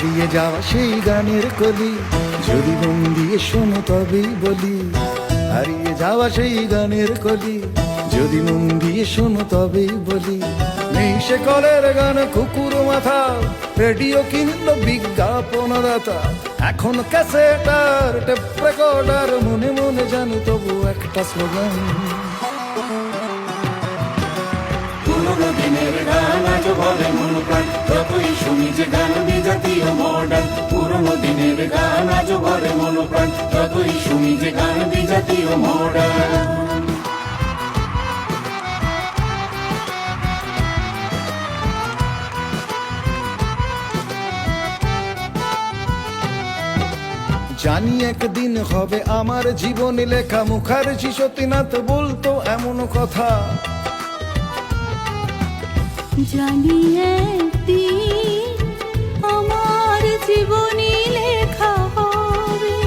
হারিয়ে যাওয়া সেই গানের কলি যদি মন দিয়ে শোনো তবেই বলি। হারিয়ে যাওয়া সেই গানের কলি যদি মন দিয়ে শোনো তবেই বলি। নেই সে কলের গান কুকুর মাথা, রেডিও কিনলো বিজ্ঞাপনদাতা। এখন ক্যাসেটার টেপ রেকর্ডার, মনে মনে জানি তবু একটা স্লোগান। পুরোনো দিনের গান আজও বলে মন প্রাণ, যতই শুনি যে গান বিজাতীয় মডার্ন। পুরোনো দিনের গান আজও বলে মন প্রাণ, যতই শুনি যে গান বিজাতীয় মডার্ন। জানি একদিন হবে আমার জীবনে লেখা, মুখার্জি সতীনাথ বলতো এমন কথা। জানি একদিন আমার জীবনী লেখা হবে,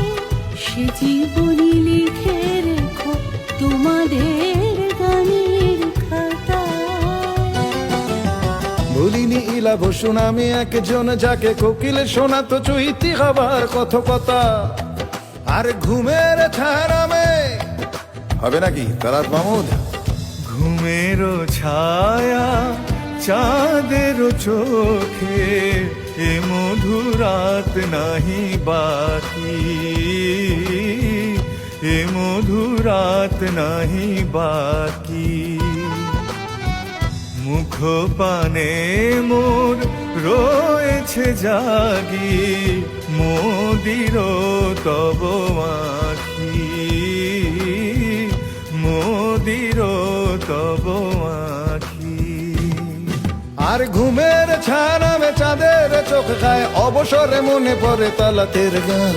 সে জীবনী লিখে রেখো তোমাদের গানের খাতায়। বলিনি ইলা বসু নামে একজন, যাকে কোকিল শোনাতো চৈতি হবার কথকতা। আর ঘুমের ছায়ামে হবে নাকি তারাত মাহমুদ? ঘুমের ছায়া চাঁদের চোখে, এ মধুরাত নাহি বাকি, এ মধুরাত নাহি বাকি। মুখ পানে মোর রয়েছে জাগি, মোদির তব আখি, মোদির তব আখি। আর ঘুমের ছানামে চাঁদের চোখ খায়, অবসরে মনে পড়ে তালাতের গান।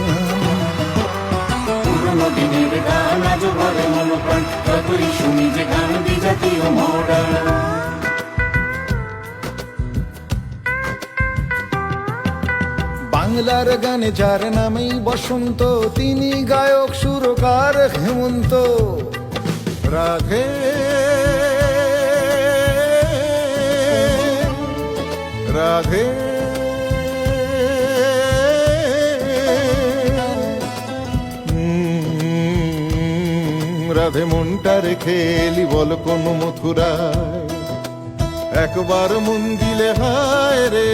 পুরোনো দিনের গান আজও বলে মন প্রাণ, যতই শুনি যে গান বিজাতীয় মডার্ন। বাংলার গানে যার নামেই বসন্ত, তিনি গায়ক সুরকার হেমন্ত। রাধে রাধে রাধে মনটা রেখে এলি বল কোন মথুরায়, একবার মন দিলে হায় রে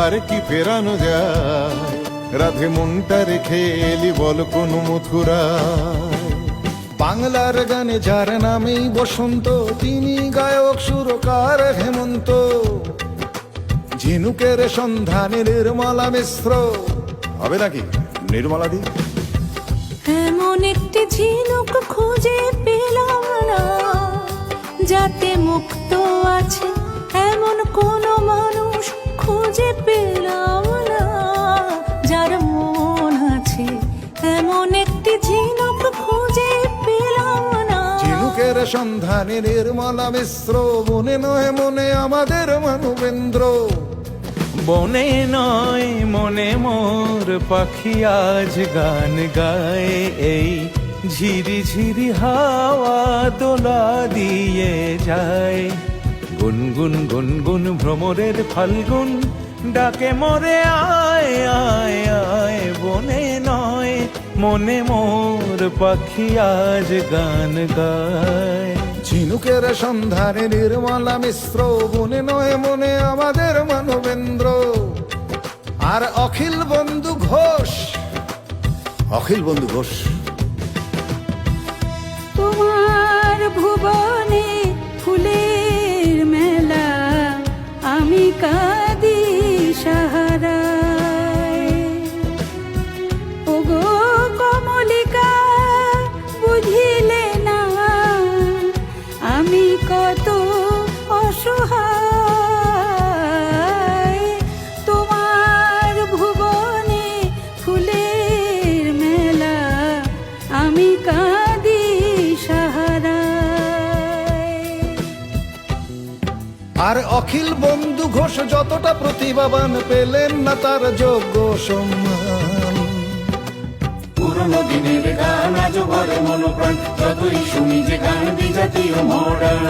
আর কি ফেরানো যায়। রাধে মনটা রেখে এলি বল কোন মথুরায়। বাংলার গানে যার নামেই বসন্ত, তিনি গায়ক সুরকার হেমন্ত। ঝিনুকের সন্ধানে নির্মলা মিশ্র হবে নাকি নির্মলা দি? এমন একটি ঝিনুক খুঁজে পেলাম না, যাতে মুক্ত আছে এমন কোন মানুষ খুঁজে পেলাম না। যার মন আছে এমন একটি ঝিনুক খুঁজে পেলাম না। ঝিনুকের সন্ধানে নির্মলা মিশ্র, মনে নয় মনে আমাদের মানবেন্দ্র। বনে নয় মনে মোর পাখি আজ গান গায়, এই ঝিরি ঝিরি হাওয়া দোলা দিয়ে যায়। গুনগুন গুনগুন ভ্রমরের ফাল্গুন ডাকে মোরে আয় আয় আয়। বনে নয় মনে মোর পাখি আজ গান গায়। ঝিনুকের সন্ধানে নির্মলা মিশ্র, মনে নয় মনে আমাদের মানবেন্দ্র। আর অখিল বন্ধু ঘোষ, অখিল বন্ধু ঘোষ। তোমার ভুবনে ফুলের মেলা, আমি কাঁদি সাহারায়। ওগো কমলিকা বুঝিলে না, আমি কত অসহায়। তোমার ভুবনে ফুলের মেলা, আমি কাঁদি সাহারায়। আর অখিল বন্ধু ঘোষ যতটা প্রতিভাবান, পেলেন না তার যোগ্য সম্মান। পুরোনো দিনের গান আজও বলে মন প্রাণ, যতই শুনি যে গান বিজাতীয় মডার্ন।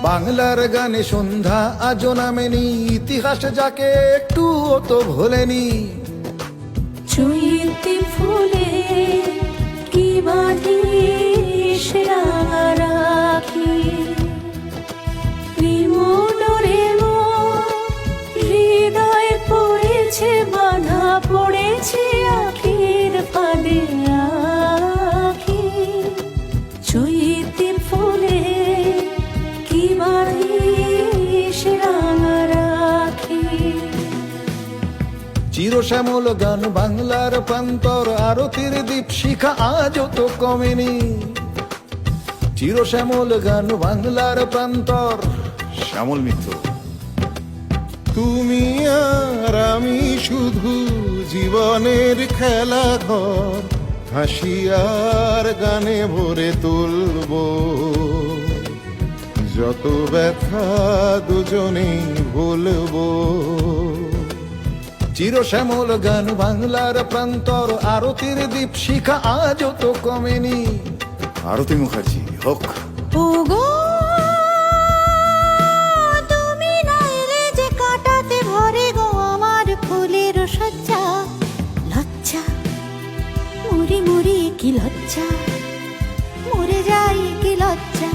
বাংলার গানে সন্ধ্যা আজও নামেনি, ইতিহাস যাকে একটু তো ভোলেনি। চৈতি ফুলে কি বাঁধিস রাখি, প্রেম ডোরে মোর হৃদয় পড়েছে বাঁধা, পড়েছে আখির ফাঁদে আখি। চৈতি ফুলে কি বাঁধিস রাখি। চিরশ্যামল গান বাংলার প্রান্তর, আরতির দীপশিখা আজও তো কমেনি। চিরশ্যামল গান বাংলার প্রান্তর, শ্যামল মিত্র। তুমি আর আমি শুধু জীবনের খেলা ঘর, হাসি আর গানে ভরে তুলবো যত ব্যথা দুজনেই ভুলবো। চিরশ্যামল গান বাংলার প্রান্তর, আরতির দীপশিখা আজও তো কমেনি। আরতি মুখার্জি হোক। ওগো তুমি না এলে যে কাটাতে ভরে গো আমার ফুলের সজ্জা। লজ্জা মরি মরি কি লজ্জা, মরে যাই কি লজ্জা।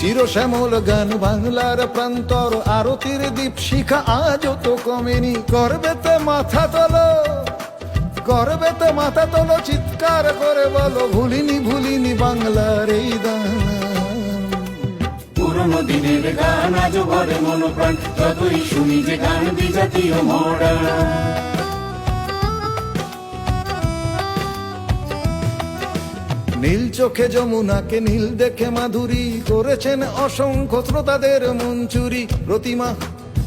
চিরশ্যামল গান বাংলার প্রান্তর, আরতির দীপশিখা আজও তো কমেনি। করবে তো মাথা তোলো, করবে তো মাথা তোলো, চিৎকার করে বলো ভুলিনি ভুলিনি বাংলার এই গান। পুরনো দিনের গান আজও ভরে মন প্রাণ, যতই শুনি যে গান বিজাতীয় মডার্ন। নীল চোখে যমুনাকে নীল দেখে মাধুরী, করেছেন অসংখ্য শ্রোতাদের মন চুরি। প্রতিমা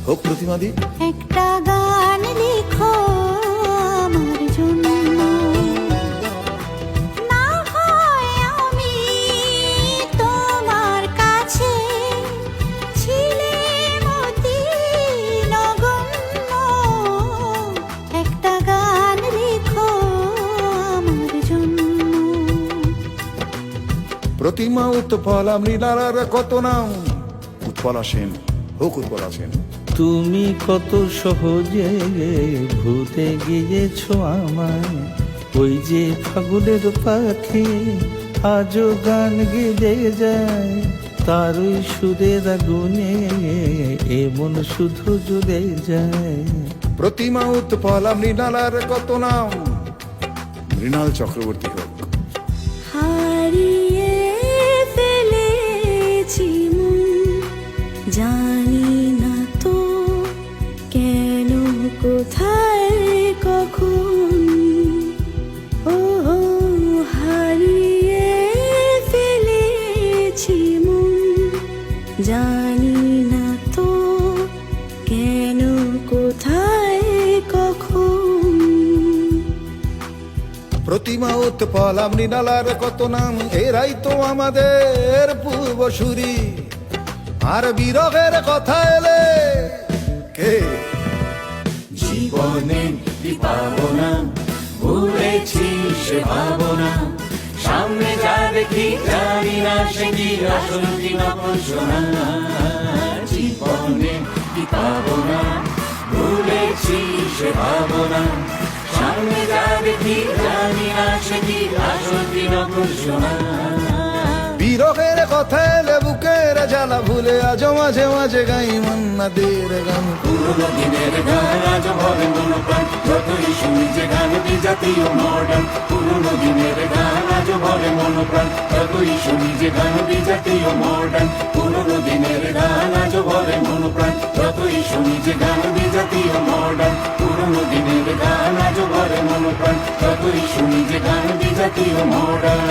হোক, প্রতিমা দি। একটা গান লিখো আমার জন্য, না হয় আমি তোমার কাছে ছিলে মতি নগণ্য। একটা গান লিখো আমার জন্য। প্রতিমা উৎপলা মৃণালার কত নাম, উৎপলা সেন হোক, উৎপলা সেন। তুমি কত সহজে ভুলে গিয়েছো আমায়, ওই যে ফাগুনের পাখি আজও গান গেয়ে যায়, তার ওই সুরের আগুনে এমন শুধু জ্বলে যায়। প্রতিমা উৎপলা মৃণালার কত নাম, মৃণাল চক্রবর্তী হোক। হারিয়ে ফেলেছি মন, জানি না তো কেন কোথায় কখন। ও হারিয়ে ফেলেছি মন, জানি না তো কেন কোথায় কখন। প্রতিমা উৎপলা মৃণালার কত নাম, এরাই তো আমাদের পূর্বসূরি। আর বিরহের কথা এলে কে জীবনে পাবনা, ভুলেছি সে ভাবনা। সামনে যা দেখি জানি না সে কি আসল কি নকল সোনা। জীবনে পাবনা, ভুলেছি সে ভাবনা। সামনে যা দেখি জানি না সে কি আসল কি নকল সোনা। বিরহের কথা এলে বুকের জ্বালা ভুলে আজও মাঝে মাঝে গাই মান্নাদের গান। পুরনো দিনের গান আজ ভরে মন প্রাণ, যতই শুনি যে গান বিজাতীয় মডার্ন। পুরনো দিনের গান আজ ভরে মন প্রাণ, যতই শুনি যে গান বিজাতীয় মডার্ন। পুরনো দিনের গান আজ ভরে মন প্রাণ, যতই শুনি যে গান বিজাতীয় মডার্ন। পুরনো দিনের গান আজ ভরে মন প্রাণ, যতই শুনি যে গান বিজাতীয় মডার্ন।